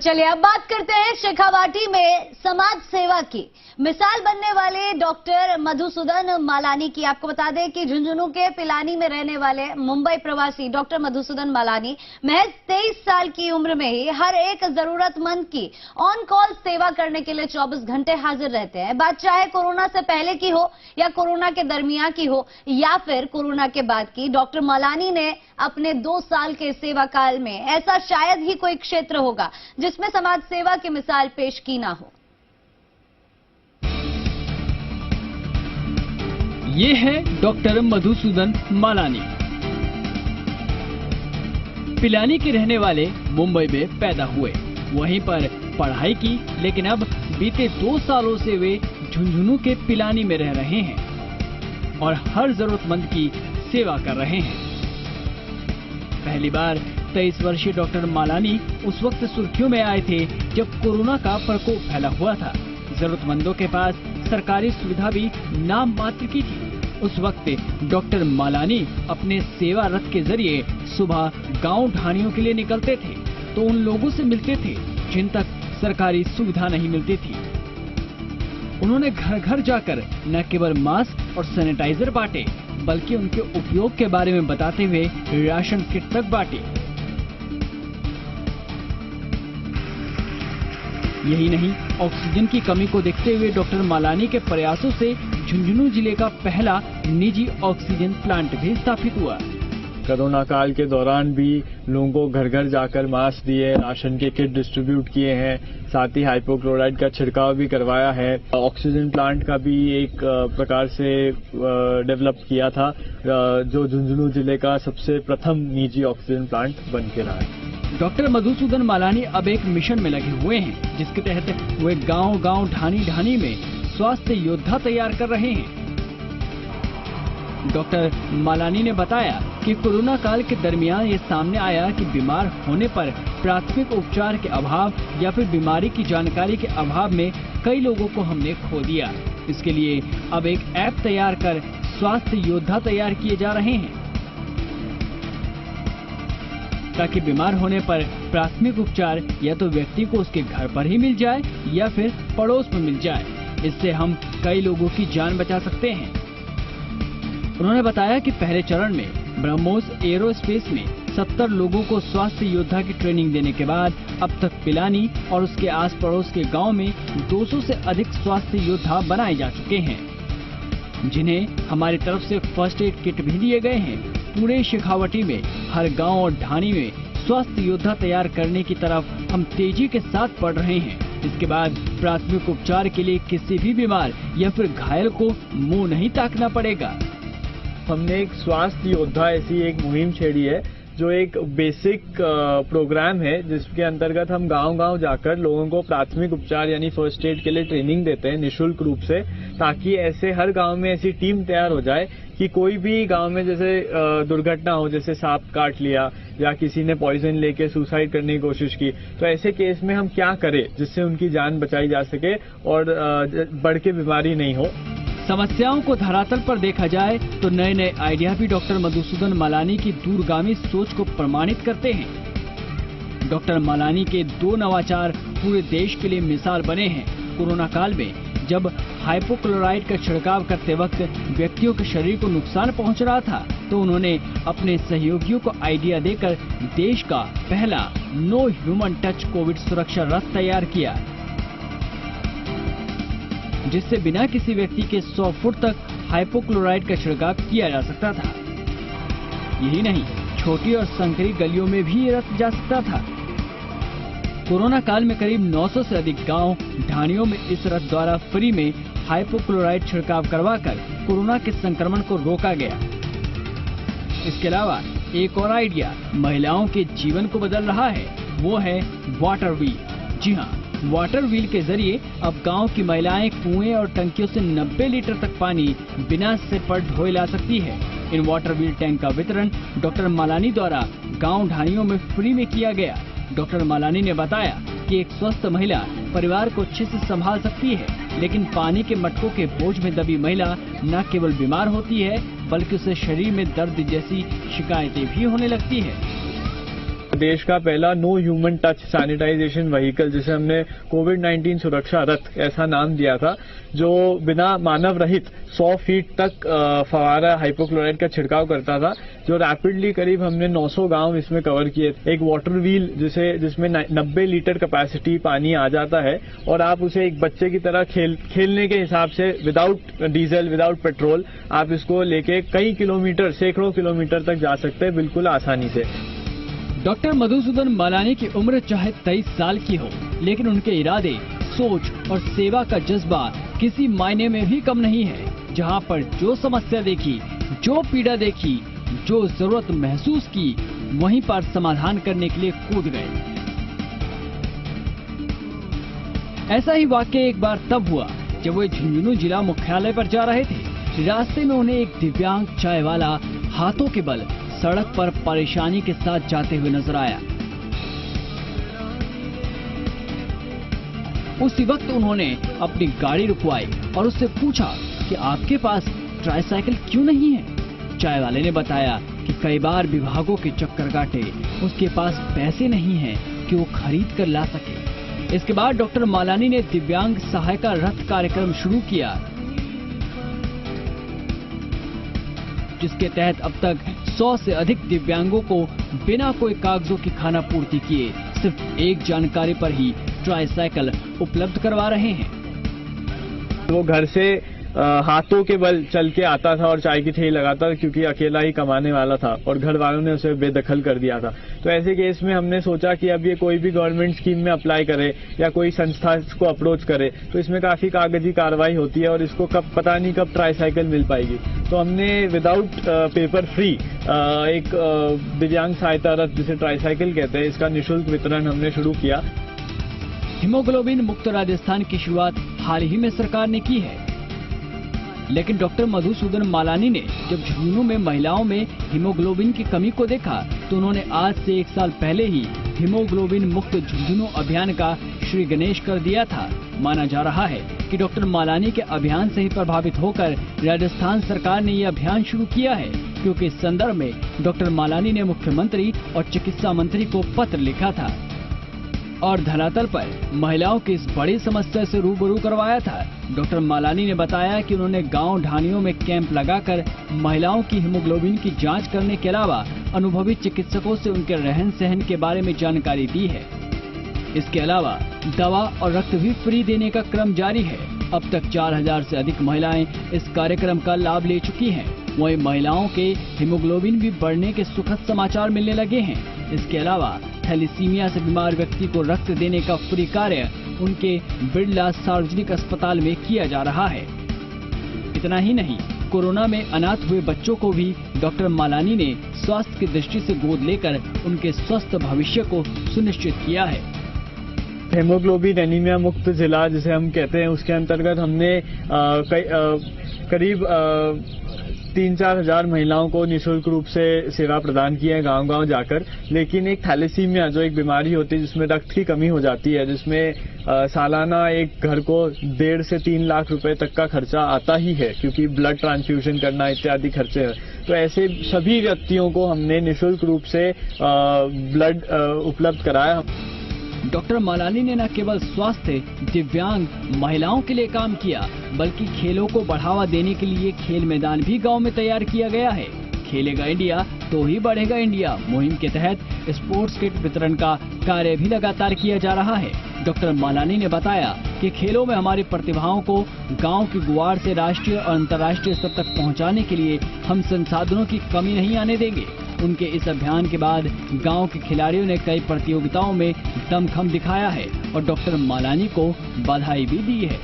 चलिए अब बात करते हैं शेखावाटी में समाज सेवा की मिसाल बनने वाले डॉक्टर मधुसूदन मालानी की। आपको बता दें कि झुंझुनू के पिलानी में रहने वाले मुंबई प्रवासी डॉक्टर मधुसूदन मालानी महज 23 साल की उम्र में ही हर एक जरूरतमंद की ऑन कॉल सेवा करने के लिए 24 घंटे हाजिर रहते हैं। बात चाहे कोरोना से पहले की हो या कोरोना के दरमियान की हो या फिर कोरोना के बाद की, डॉक्टर मालानी ने अपने 2 साल के सेवा काल में ऐसा शायद ही कोई क्षेत्र होगा जिसमें समाज सेवा की मिसाल पेश की ना हो। ये है डॉक्टर मधुसूदन मालानी। पिलानी के रहने वाले मुंबई में पैदा हुए, वहीं पर पढ़ाई की, लेकिन अब बीते 2 सालों से वे झुंझुनू के पिलानी में रह रहे हैं और हर जरूरतमंद की सेवा कर रहे हैं। पहली बार 23 वर्षीय डॉक्टर मालानी उस वक्त सुर्खियों में आए थे जब कोरोना का प्रकोप फैला हुआ था। जरूरतमंदों के पास सरकारी सुविधा भी नाम मात्र की थी। उस वक्त डॉक्टर मालानी अपने सेवा रथ के जरिए सुबह गांव ढाणियों के लिए निकलते थे तो उन लोगों से मिलते थे जिन तक सरकारी सुविधा नहीं मिलती थी। उन्होंने घर घर जाकर न केवल मास्क और सैनिटाइजर बांटे बल्कि उनके उपयोग के बारे में बताते हुए राशन किट तक बांटी। यही नहीं, ऑक्सीजन की कमी को देखते हुए डॉक्टर मालानी के प्रयासों से झुंझुनू जिले का पहला निजी ऑक्सीजन प्लांट भी स्थापित हुआ। कोरोना काल के दौरान भी लोगों को घर घर जाकर मास्क दिए, राशन के किट डिस्ट्रीब्यूट किए हैं, साथ ही हाइपोक्लोराइड का छिड़काव भी करवाया है। ऑक्सीजन प्लांट का भी एक प्रकार से डेवलप किया था, जो झुंझुनू जिले का सबसे प्रथम निजी ऑक्सीजन प्लांट बन के रहा है। डॉक्टर मधुसूदन मालानी अब एक मिशन में लगे हुए हैं जिसके तहत वे गांव-गांव, ढाणी-ढाणी में स्वास्थ्य योद्धा तैयार कर रहे हैं। डॉक्टर मालानी ने बताया कि कोरोना काल के दरमियान ये सामने आया कि बीमार होने पर प्राथमिक उपचार के अभाव या फिर बीमारी की जानकारी के अभाव में कई लोगों को हमने खो दिया। इसके लिए अब एक ऐप तैयार कर स्वास्थ्य योद्धा तैयार किए जा रहे हैं ताकि बीमार होने पर प्राथमिक उपचार या तो व्यक्ति को उसके घर पर ही मिल जाए या फिर पड़ोस में मिल जाए। इससे हम कई लोगों की जान बचा सकते हैं। उन्होंने बताया कि पहले चरण में ब्रह्मोस एरोस्पेस में 70 लोगों को स्वास्थ्य योद्धा की ट्रेनिंग देने के बाद अब तक पिलानी और उसके आस पड़ोस के गांव में 200 से अधिक स्वास्थ्य योद्धा बनाए जा चुके हैं, जिन्हें हमारी तरफ से फर्स्ट एड किट भी दिए गए हैं। पूरे शेखावाटी में हर गांव और ढाणी में स्वास्थ्य योद्धा तैयार करने की तरफ हम तेजी के साथ बढ़ रहे हैं। इसके बाद प्राथमिक उपचार के लिए किसी भी बीमार या फिर घायल को मुंह नहीं ताकना पड़ेगा। हमने एक स्वास्थ्य योद्धा ऐसी एक मुहिम छेड़ी है जो एक बेसिक प्रोग्राम है जिसके अंतर्गत हम गांव-गांव जाकर लोगों को प्राथमिक उपचार यानी फर्स्ट एड के लिए ट्रेनिंग देते हैं निःशुल्क रूप से, ताकि ऐसे हर गांव में ऐसी टीम तैयार हो जाए कि कोई भी गांव में जैसे दुर्घटना हो, जैसे सांप काट लिया या किसी ने पॉइजन लेके सुसाइड करने की कोशिश की, तो ऐसे केस में हम क्या करें जिससे उनकी जान बचाई जा सके और बढ़ के बीमारी नहीं हो। समस्याओं को धरातल पर देखा जाए तो नए नए आइडिया भी डॉक्टर मधुसूदन मालानी की दूरगामी सोच को प्रमाणित करते हैं। डॉक्टर मालानी के 2 नवाचार पूरे देश के लिए मिसाल बने हैं। कोरोना काल में जब हाइपोक्लोराइड का छिड़काव करते वक्त व्यक्तियों के शरीर को नुकसान पहुंच रहा था तो उन्होंने अपने सहयोगियों को आइडिया देकर देश का पहला नो ह्यूमन टच कोविड सुरक्षा रथ तैयार किया, जिससे बिना किसी व्यक्ति के 100 फुट तक हाइपोक्लोराइड का छिड़काव किया जा सकता था। यही नहीं, छोटी और संकरी गलियों में भी ये रथ जा सकता था। कोरोना काल में करीब 900 से अधिक गांव ढाणियों में इस रथ द्वारा फ्री में हाइपोक्लोराइड छिड़काव करवाकर कोरोना के संक्रमण को रोका गया। इसके अलावा एक और आइडिया महिलाओं के जीवन को बदल रहा है, वो है वाटर व्हील। जी हाँ, वाटर व्हील के जरिए अब गांव की महिलाएं कुएं और टंकियों से 90 लीटर तक पानी बिना से पर ढोए ला सकती है। इन वाटर व्हील टैंक का वितरण डॉक्टर मालानी द्वारा गांव ढाणियों में फ्री में किया गया। डॉक्टर मालानी ने बताया कि एक स्वस्थ महिला परिवार को अच्छे से संभाल सकती है, लेकिन पानी के मटकों के बोझ में दबी महिला न केवल बीमार होती है बल्कि उसे शरीर में दर्द जैसी शिकायतें भी होने लगती है। देश का पहला no human touch sanitization vehicle, जिसे हमने कोविड-19 सुरक्षा रथ ऐसा नाम दिया था, जो बिना मानव रहित 100 फीट तक फवारा हाइपोक्लोराइड का छिड़काव करता था, जो रैपिडली करीब हमने 900 गांव इसमें कवर किए। एक वाटर व्हील जिसमें 90 लीटर कैपेसिटी पानी आ जाता है और आप उसे एक बच्चे की तरह खेलने के हिसाब से विदाउट डीजल, विदाउट पेट्रोल आप इसको लेके कई किलोमीटर, सैकड़ों किलोमीटर तक जा सकते हैं बिल्कुल आसानी से। डॉक्टर मधुसूदन मालानी की उम्र चाहे 23 साल की हो, लेकिन उनके इरादे, सोच और सेवा का जज्बा किसी मायने में भी कम नहीं है। जहां पर जो समस्या देखी, जो पीड़ा देखी, जो जरूरत महसूस की, वहीं पर समाधान करने के लिए कूद गए। ऐसा ही वाकया एक बार तब हुआ जब वे झुंझुनू जिला मुख्यालय पर जा रहे थे। रास्ते में उन्हें एक दिव्यांग चाय वाला हाथों के बल सड़क पर परेशानी के साथ जाते हुए नजर आया। उसी वक्त उन्होंने अपनी गाड़ी रुकवाई और उससे पूछा कि आपके पास ट्राईसाइकिल क्यों नहीं है। चाय वाले ने बताया कि कई बार विभागों के चक्कर काटे, उसके पास पैसे नहीं हैं कि वो खरीद कर ला सके। इसके बाद डॉक्टर मालानी ने दिव्यांग सहायता रथ कार्यक्रम शुरू किया, जिसके तहत अब तक 100 से अधिक दिव्यांगों को बिना कोई कागजों की खाना पूर्ति किए सिर्फ एक जानकारी पर ही ट्राईसाइकिल उपलब्ध करवा रहे हैं। वो घर से हाथों के बल चल के आता था और चाय की ठेली लगाता था, क्योंकि अकेला ही कमाने वाला था और घर वालों ने उसे बेदखल कर दिया था। तो ऐसे केस में हमने सोचा कि अब ये कोई भी गवर्नमेंट स्कीम में अप्लाई करे या कोई संस्था इसको अप्रोच करे तो इसमें काफी कागजी कार्रवाई होती है और इसको कब पता नहीं कब ट्राईसाइकिल मिल पाएगी। तो हमने विदाउट पेपर फ्री एक दिव्यांग सहायता रथ, जिसे ट्राईसाइकिल कहते हैं, इसका निःशुल्क वितरण हमने शुरू किया। हीमोग्लोबिन मुक्त राजस्थान की शुरुआत हाल ही में सरकार ने की है, लेकिन डॉक्टर मधुसूदन मालानी ने जब झुंझुनू में महिलाओं में हीमोग्लोबिन की कमी को देखा तो उन्होंने आज से 1 साल पहले ही हीमोग्लोबिन मुक्त झुंझुनू अभियान का श्री गणेश कर दिया था। माना जा रहा है कि डॉक्टर मालानी के अभियान से ही प्रभावित होकर राजस्थान सरकार ने ये अभियान शुरू किया है, क्योंकि इस संदर्भ में डॉक्टर मालानी ने मुख्यमंत्री और चिकित्सा मंत्री को पत्र लिखा था और धरातल पर महिलाओं की इस बड़ी समस्या से रूबरू करवाया था। डॉक्टर मालानी ने बताया कि उन्होंने गांव ढानियों में कैंप लगाकर महिलाओं की हीमोग्लोबिन की जांच करने के अलावा अनुभवी चिकित्सकों से उनके रहन सहन के बारे में जानकारी दी है। इसके अलावा दवा और रक्त भी फ्री देने का क्रम जारी है। अब तक 4000 से अधिक महिलाएं इस कार्यक्रम का लाभ ले चुकी हैं। वहीं महिलाओं के हीमोग्लोबिन भी बढ़ने के सुखद समाचार मिलने लगे हैं। इसके अलावा थैलीसीमिया से बीमार व्यक्ति को रक्त देने का फ्री कार्य उनके बिरला सार्वजनिक अस्पताल में किया जा रहा है। इतना ही नहीं, कोरोना में अनाथ हुए बच्चों को भी डॉक्टर मालानी ने स्वास्थ्य की दृष्टि से गोद लेकर उनके स्वस्थ भविष्य को सुनिश्चित किया है। हेमोग्लोबिन एनीमिया मुक्त जिला जिसे हम कहते हैं, उसके अंतर्गत हमने करीब 3-4 हजार महिलाओं को निःशुल्क रूप से सेवा प्रदान की है गांव-गांव जाकर। लेकिन एक थैलेसीमिया जो एक बीमारी होती है जिसमें रक्त की कमी हो जाती है, जिसमें सालाना एक घर को 1.5 से 3 लाख रुपए तक का खर्चा आता ही है, क्योंकि ब्लड ट्रांसफ्यूजन करना इत्यादि खर्चे हैं। तो ऐसे सभी व्यक्तियों को हमने निःशुल्क रूप से ब्लड उपलब्ध कराया। डॉक्टर मालानी ने न केवल स्वास्थ्य दिव्यांग महिलाओं के लिए काम किया, बल्कि खेलों को बढ़ावा देने के लिए खेल मैदान भी गांव में तैयार किया गया है। खेलेगा इंडिया तो ही बढ़ेगा इंडिया मुहिम के तहत स्पोर्ट्स किट वितरण का कार्य भी लगातार किया जा रहा है। डॉक्टर मालानी ने बताया कि खेलों में हमारी प्रतिभाओं को गांव की गुआड़ से राष्ट्रीय और अंतर्राष्ट्रीय स्तर तक पहुंचाने के लिए हम संसाधनों की कमी नहीं आने देंगे। उनके इस अभियान के बाद गांव के खिलाड़ियों ने कई प्रतियोगिताओं में दमखम दिखाया है और डॉक्टर मालानी को बधाई भी दी है।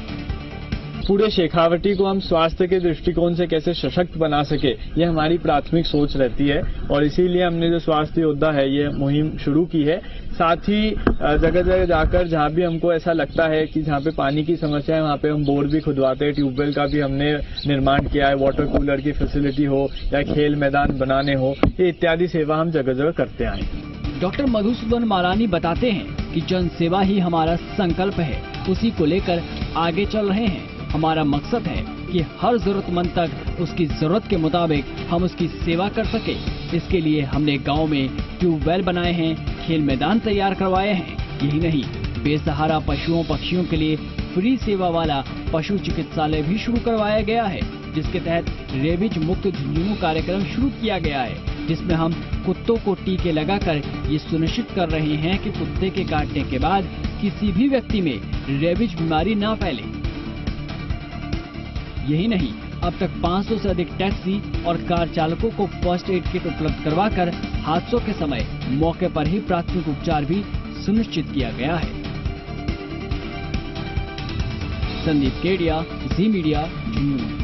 पूरे शेखावटी को हम स्वास्थ्य के दृष्टिकोण से कैसे सशक्त बना सके, ये हमारी प्राथमिक सोच रहती है और इसीलिए हमने जो स्वास्थ्य योद्धा है ये मुहिम शुरू की है। साथ ही जगह जगह जाकर जहाँ भी हमको ऐसा लगता है कि जहाँ पे पानी की समस्या है वहाँ पे हम बोर भी खुदवाते हैं, ट्यूबवेल का भी हमने निर्माण किया है, वाटर कूलर की फैसिलिटी हो या खेल मैदान बनाने हो, ये इत्यादि सेवा हम जगह जगह करते आए। डॉक्टर मधुसूदन मालानी बताते हैं कि जन सेवा ही हमारा संकल्प है, उसी को लेकर आगे चल रहे हैं। हमारा मकसद है कि हर जरूरतमंद तक उसकी जरूरत के मुताबिक हम उसकी सेवा कर सके। इसके लिए हमने गांव में ट्यूबवेल बनाए हैं, खेल मैदान तैयार करवाए हैं। यही नहीं, बेसहारा पशुओं पक्षियों के लिए फ्री सेवा वाला पशु चिकित्सालय भी शुरू करवाया गया है, जिसके तहत रेबीज मुक्त झुंझुनू कार्यक्रम शुरू किया गया है, जिसमें हम कुत्तों को टीके लगाकर ये सुनिश्चित कर रहे हैं कि कुत्ते के काटने के बाद किसी भी व्यक्ति में रेबीज बीमारी न फैले। यही नहीं, अब तक 500 से अधिक टैक्सी और कार चालकों को फर्स्ट एड किट उपलब्ध करवाकर हादसों के समय मौके पर ही प्राथमिक उपचार भी सुनिश्चित किया गया है। संदीप केडिया, जी मीडिया, झुंझुनू।